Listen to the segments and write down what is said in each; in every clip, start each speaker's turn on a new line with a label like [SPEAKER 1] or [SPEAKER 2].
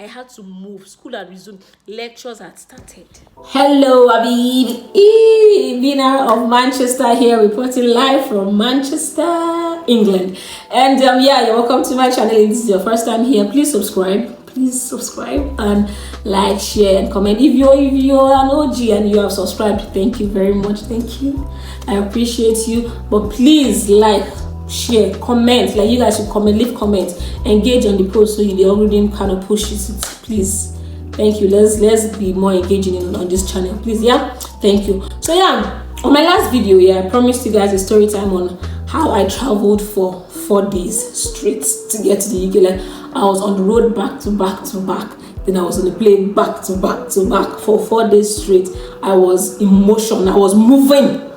[SPEAKER 1] I had to move. School had resumed. Lectures had started.
[SPEAKER 2] Hello, Abib. Winner of Manchester here, reporting live from Manchester, England. And yeah, you're welcome to my channel. If this is your first time here, please subscribe. Please subscribe and like, share, and comment. If you're an OG and you have subscribed, thank you very much. Thank you. I appreciate you. But please like, share, comment. Like, you guys should comment, leave comments, engage on the post so the algorithm kind of pushes it. Please. Thank you. Let's be more engaging on this channel, please. Yeah, thank you. So yeah, on my last video, yeah, I promised you guys a story time on how I traveled for 4 days straight to get to the UK. Like, I was on the road back to back to back. Then I was on the plane back to back to back for 4 days straight. I was in motion. I was moving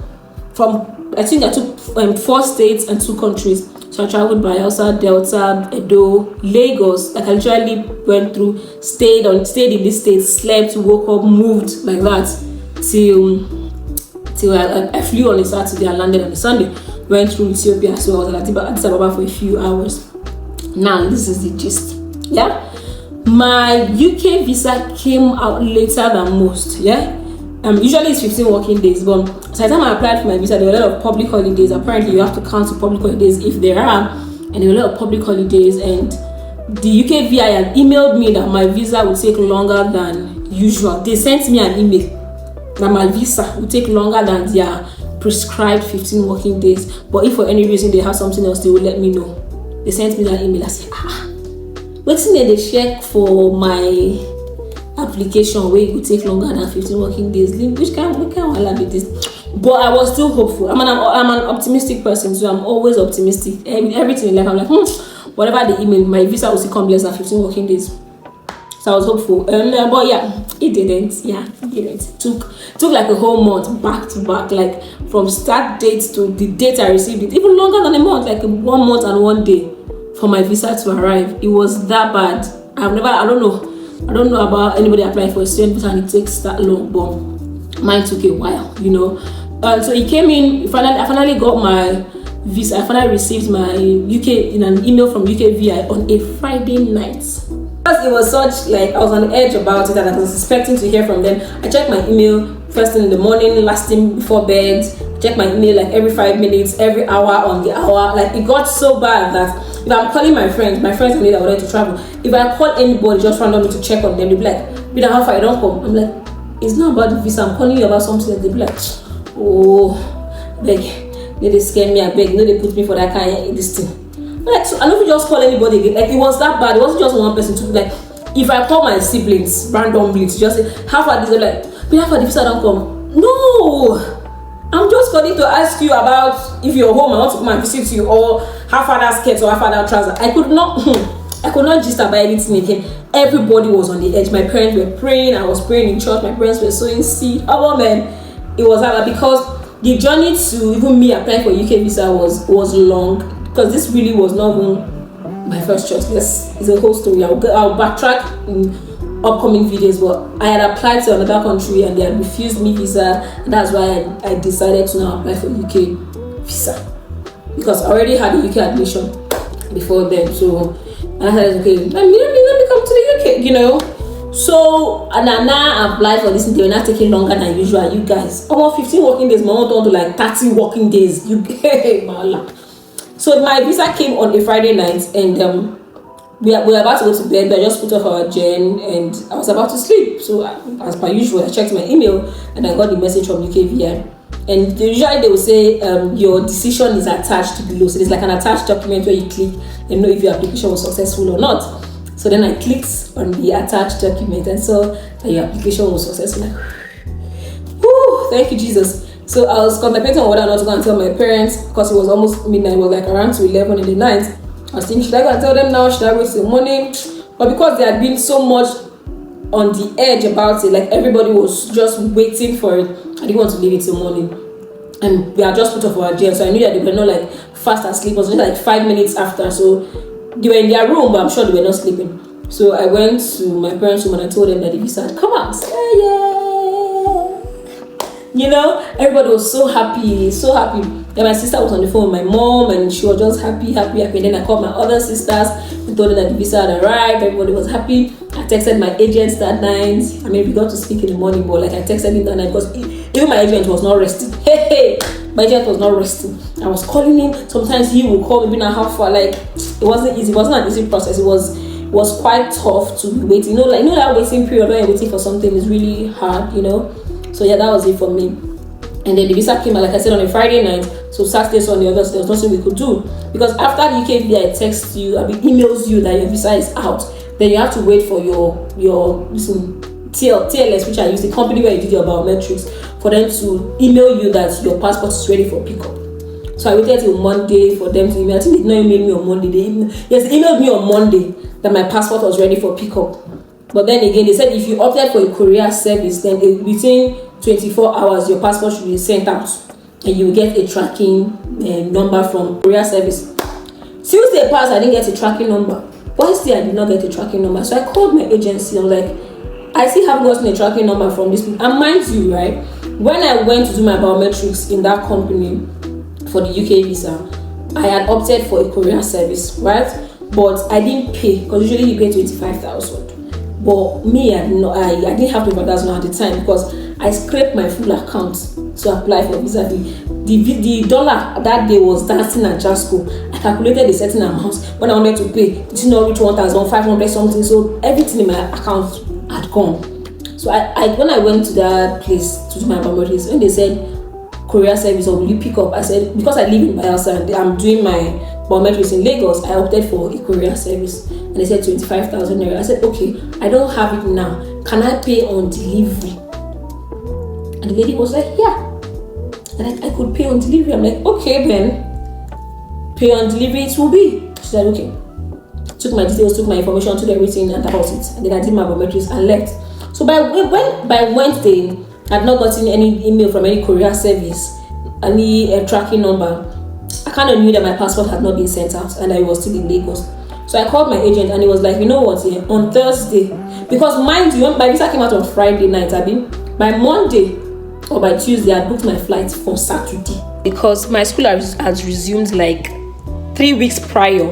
[SPEAKER 2] from, I think I took 4 states and 2 countries. So I traveled by Elsa, Delta, Edo, Lagos. Like, I literally went through, stayed in this state, slept, woke up, moved like that till I flew on a Saturday and landed on a Sunday. Went through Ethiopia, so I was at Addis Ababa for a few hours. Now this is the gist. Yeah, my UK visa came out later than most. Yeah. Usually it's 15 working days, but by the time I applied for my visa, there were a lot of public holidays. Apparently, you have to count the public holidays if there are, and there were a lot of public holidays. And the UK VI had emailed me that my visa would take longer than usual. They sent me an email that my visa would take longer than their prescribed 15 working days. But if for any reason they have something else, they will let me know. They sent me that email. I said, what's in they check for my application where it would take longer than 15 working days? Which kind of be this? But I was still hopeful. I'm an optimistic person, so I'm always optimistic. Everything in life, I'm like, whatever the email, my visa will still come less than 15 working days. So I was hopeful. But yeah, it didn't. Yeah, it didn't. It took like a whole month back to back, like from start date to the date I received it, even longer than a month, like 1 month and 1 day for my visa to arrive. It was that bad. I don't know about anybody applying for a student visa and it takes that long, but mine took a while, you know. So it came in. I finally got my visa. I finally received my UK in an email from UK VI on a Friday night. Because it was such, like, I was on the edge about it and I was expecting to hear from them. I checked my email first thing in the morning, last thing before bed. Check my email like every 5 minutes, every hour on the hour. Like, it got so bad that if I'm calling my friends I knew that I wanted to travel. If I call anybody just randomly to check on them, they'll be like, "Bida, how far you don't come?" I'm like, "It's not about the visa. I'm calling you about something." They'll be like, "Oh, beg, they scare me. I beg. No, they put me for that kind of this thing." Like, so I don't just call anybody again. Like, it was that bad. It wasn't just one person. To like, if I call my siblings randomly to just say, "How far this?" They're like, "Bida, how far the visa don't come?" No. I'm just calling to ask you about if you're home. I want to come and visit you, or how far that skirt or how far that trouser. I could not just about anything again. Everybody was on the edge. My parents were praying. I was praying in church. My parents were sowing seed. Oh man, it was hard because the journey to even me applying for UK visa was long, because this really was not even my first choice. It's a whole story. I'll backtrack in upcoming videos, but I had applied to another country and they had refused me visa, and that's why I decided to now apply for UK visa, because I already had a UK admission before then. So and I said, okay, let me come to the UK, you know. So and now I applied for this, and they were not taking longer than usual. You guys, almost 15 working days, my don't do like 30 working days. So my visa came on a Friday night, and we were about to go to bed, but I just put off our gen and I was about to sleep. So as per usual, I checked my email and I got the message from UKVI. And usually they will say your decision is attached below. So there's like an attached document where you click and know if your application was successful or not. So then I clicked on the attached document and saw that your application was successful. Whew, thank you, Jesus. So I was contemplating on whether or not to go and tell my parents, because it was almost midnight. It was like around to 11 in the night. I was thinking, should I go and tell them now? Should I wait till morning? But because there had been so much on the edge about it, like everybody was just waiting for it, I didn't want to leave it till morning. And we had just put off our jail, so I knew that they were not like fast asleep. It was just like 5 minutes after, so they were in their room, but I'm sure they were not sleeping. So I went to my parents' room and I told them that the visa had come out. Yeah. You know, everybody was so happy, so happy. Then my sister was on the phone with my mom and she was just happy. Then I called my other sisters. I told her that the visa had arrived. Everybody was happy. I texted my agent that night. I mean, we got to speak in the morning, but like I texted him that night because even my agent was not resting. Hey, my agent was not resting. I was calling him. Sometimes he would call me, now how far. Like it wasn't easy. It wasn't an easy process. It was quite tough to be waiting. That waiting period when you're waiting for something is really hard. So yeah, that was it for me. And then the visa came out, like I said, on a Friday night. So Saturday, Sunday, August, there was nothing we could do. Because after the UK VI texts you, emails you that your visa is out, then you have to wait for your TLS, which I use, the company where you did your biometrics, for them to email you that your passport is ready for pickup. So I waited till Monday for them to email. I think they did not email me on Monday. They emailed me on Monday that my passport was ready for pickup. But then again, they said if you opted for a courier service, then within 24 hours, your passport should be sent out and you will get a tracking number from courier service. Tuesday passed, I didn't get a tracking number. Wednesday, I did not get a tracking number. So I called my agency. I was like, I still haven't gotten a tracking number from this people. And mind you, right, when I went to do my biometrics in that company for the UK visa, I had opted for a courier service, right? But I didn't pay, because usually you pay 25,000. But me, I didn't have 25,000 at the time because I scraped my full account to apply for visa. The dollar that day was dancing at Jasco. I calculated a certain amount when I wanted to pay. It did not reach 1,500 something. So everything in my account had gone. So when I went to that place to do my biometrics, when they said courier service or will you pick up, I said because I live in Bayelsa and I'm doing my biometrics in Lagos, I opted for a courier service. And they said 25,000 naira. I said, okay, I don't have it now. Can I pay on delivery? And the lady was like, yeah. And I could pay on delivery. I'm like, okay then. Pay on delivery it will be. She said, okay. Took my details, took my information, took everything, and that was it. And then I did my biometrics and left. So by Wednesday, I had not gotten any email from any courier service, any tracking number. I kind of knew that my passport had not been sent out and I was still in Lagos. So I called my agent and he was like, you know what, on Thursday, because mind you, my visa came out on Friday night, by Monday or by Tuesday, I booked my flight for Saturday. Because my school has resumed like 3 weeks prior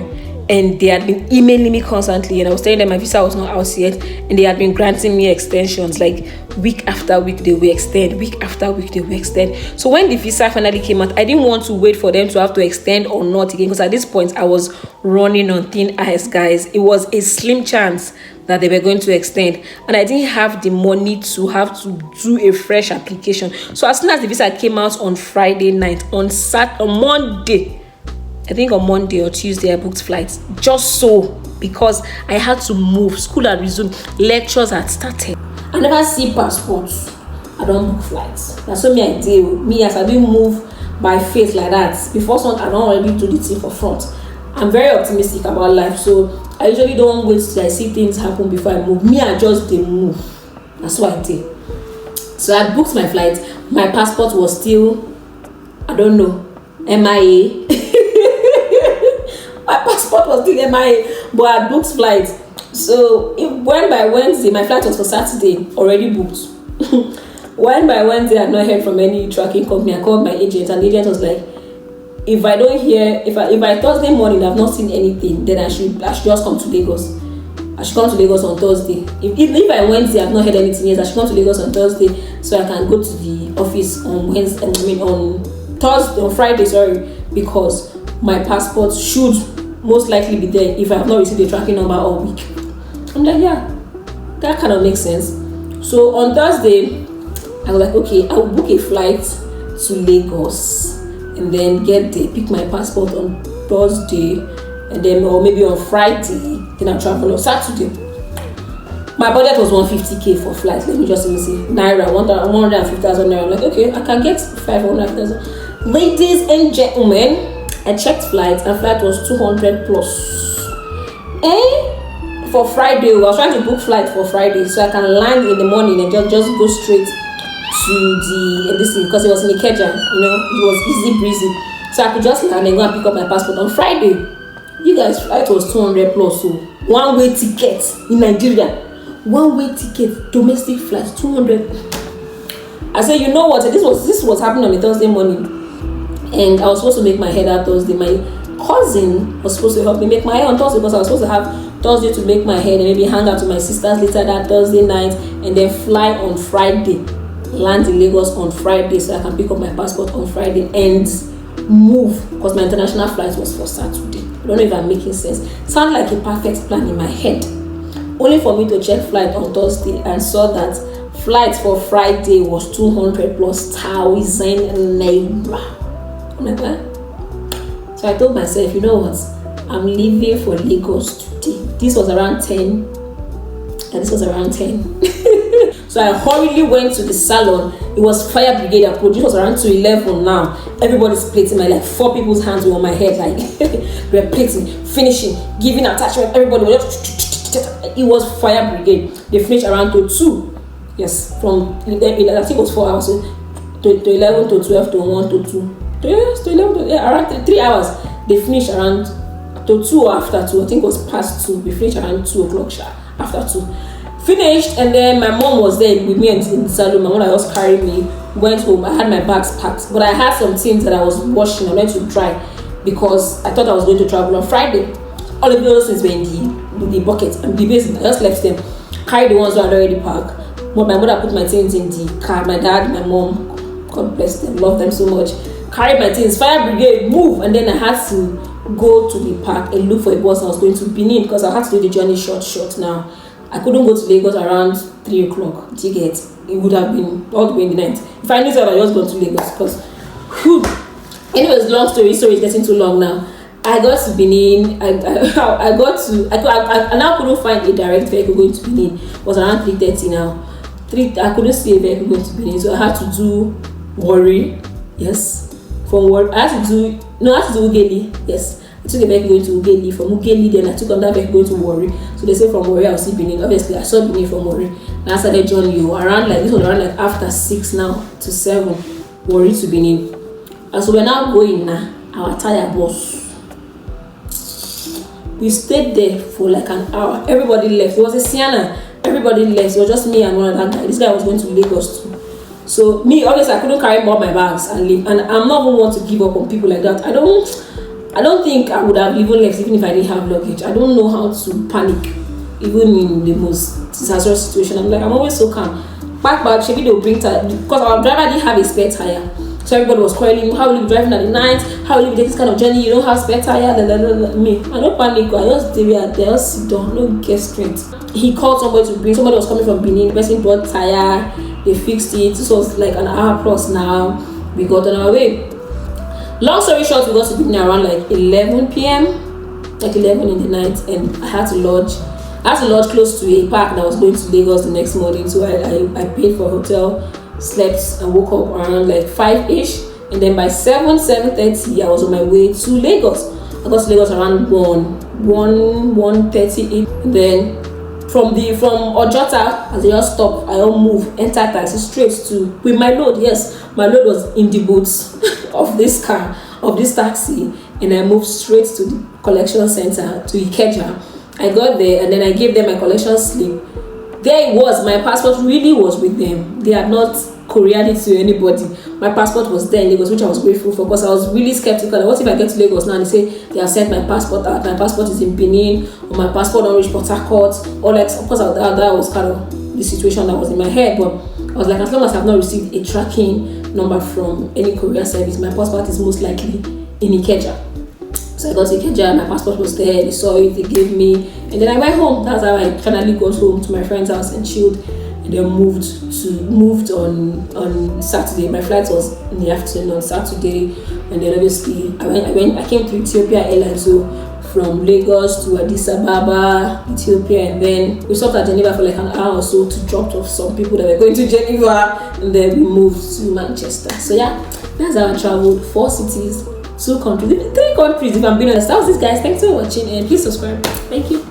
[SPEAKER 2] and they had been emailing me constantly and I was telling them my visa was not out yet and they had been granting me extensions like week after week they will extend, week after week they will extend. So when the visa finally came out, I didn't want to wait for them to have to extend or not again because at this point I was running on thin ice, guys. It was a slim chance that they were going to extend and I didn't have the money to have to do a fresh application. So as soon as the visa came out on Friday night, on Monday, I think on Monday or Tuesday I booked flights just so because I had to move. School had resumed, lectures had started. I never see passports. I don't book flights. That's what I do. Me as I do move by faith like that. Before something I don't already do the thing for front. I'm very optimistic about life, so I usually don't wait till I see things happen before I move. Me, I just move. That's what I did. So I booked my flight. My passport was still, I don't know, MIA. My passport was still MIA, but I booked flights. So when by Wednesday, my flight was for Saturday, already booked. When by Wednesday I had not heard from any tracking company, I called my agent and the agent was like, if I don't hear, if by Thursday morning I've not seen anything, then I should just come to Lagos. I should come to Lagos on Thursday. If by Wednesday I've not heard anything yet, I should come to Lagos on Thursday so I can go to the office on Wednesday. on Thursday, on Friday, because my passport should most likely be there if I have not received a tracking number all week. I'm like, yeah, that kind of makes sense. So on Thursday, I was like, okay, I'll book a flight to Lagos and then get there, pick my passport on Thursday, and then or maybe on Friday, then I'll travel on Saturday. My budget was 150k for flight. Let me just even say naira, 150,000 naira. I'm like, okay, I can get 500,000. Ladies and gentlemen, I checked flights and flight was 200 plus. For Friday, I was trying to book flight for Friday so I can land in the morning and just go straight to this thing because it was in Ikeja, it was easy breezy. So I could just land and go and pick up my passport on Friday. You guys, flight was 200 plus, so one-way ticket in Nigeria. One-way ticket, domestic flight, 200. I said, you know what? This was happening on a Thursday morning, and I was supposed to make my head out Thursday. My cousin was supposed to help me make my hair on Thursday, because I was supposed to have Thursday to make my hair and maybe hang out with my sisters later that Thursday night, and then fly on Friday, land in Lagos on Friday so I can pick up my passport on Friday and move, because my international flight was for Saturday. I don't know if I'm making sense. Sound like a perfect plan in my head, only for me to check flight on Thursday and saw that flight for Friday was 200 plus thousand naira. Oh my God. So I told myself, you know what, I'm leaving for Lagos today. This was around 10, and this was around 10. So I hurriedly went to the salon. It was fire brigade approach. It was around 11 now. Everybody's plating. Like 4 people's hands were on my head, like we're plating, finishing, giving attachment. Everybody was it was fire brigade. They finished around to 2. Yes, from I think it was 4 hours, to 11 to 12 to 1 to 2. Yes, to 11 to around 3 hours. They finished around to 2 or after 2. I think it was past 2. We finished around 2 o'clock after 2. Finished, and then my mom was there with me in the salon. My mom just carried me, went home. I had my bags packed, but I had some things that I was washing. I went to dry because I thought I was going to travel on Friday. All of those things were in the bucket and the basin. I just left them. Carried the ones that I had already packed. But my mother put my things in the car. My dad, my mom, God bless them, love them so much. Carried my things, fire brigade, move, and then I had to go to the park and look for a bus. I was going to Benin because I had to do the journey short now. I couldn't go to Lagos around 3 o'clock. Do you get? It would have been all the way in the night. If I knew that, I was going to Lagos because, anyways, long story is getting too long now. I got to Benin. I now couldn't find a direct vehicle going to Benin. It was around 3:30 now. I couldn't see a vehicle going to Benin, so I had to do Warri. Yes, from Warri. I had to do Ugeli. Yes. I took a vehicle going to Ugeli. From Ugeli, then I took another vehicle going to Warri. So they say from Warri I'll see Benin. Obviously, I saw Benin from Warri. And I started journey around this was around after 6 now to 7, Warri to Benin. And so we're now going now. Our tire bus. We stayed there for like an hour. Everybody left. It was a Sienna. Everybody left. It was just me and one other guy. This guy was going to Lagos too. So me, obviously, I couldn't carry more of my bags and leave. And I'm not even one to give up on people like that. I don't think I would have even left even if I didn't have luggage. I don't know how to panic, even in the most disastrous situation. I'm always so calm. Back, maybe they'll bring tire because our driver didn't have a spare tire. So everybody was quarreling. How will you be driving at the night? How will you be taking this kind of journey? You don't have spare tire. Me, I don't panic. I just stay there. Just sit down. No get straight. He called somebody to bring. Somebody was coming from Benin. The person brought tire. They fixed it. This was like an hour plus now. We got on our way. Long story short, we got to Benin around like 11 p.m. Like 11 in the night, and I had to lodge close to a park that was going to Lagos the next morning. So I paid for a hotel, slept, and woke up around like 5-ish. And then by 7:30, I was on my way to Lagos. I got to Lagos around 1:30. And then from Ojota, as I just stopped, I all move, enter taxi straight to with my load. Yes, my load was in the boots of this car, of this taxi, and I moved straight to the collection center to Ikeja. I got there and then I gave them my collection slip. There it was. My passport really was with them. They had not couriered it to anybody. My passport was there in Lagos, which I was grateful for because I was really skeptical. What if I get to Lagos now and they say they have sent my passport out? My passport is in Benin, or my passport don't reach Port Harcourt, or like, of course, that was kind of the situation that was in my head. But I was like, as long as I've not received a tracking number from any courier service, my passport is most likely in Ikeja. So I got to Ikeja, my passport was there, they saw it, they gave me, and then I went home. That's how I finally got home to my friend's house and chilled, and then moved on Saturday. My flight was in the afternoon on Saturday, and then obviously I came to Ethiopia Airlines, so from Lagos to Addis Ababa, Ethiopia, and then we stopped at Geneva for like an hour or so to drop off some people that were going to Geneva, and then we moved to Manchester. So yeah, that's how I traveled. 4 cities, 2 countries, 3 countries if I'm being honest. That was it, guys. Thanks for watching, and please subscribe. Thank you.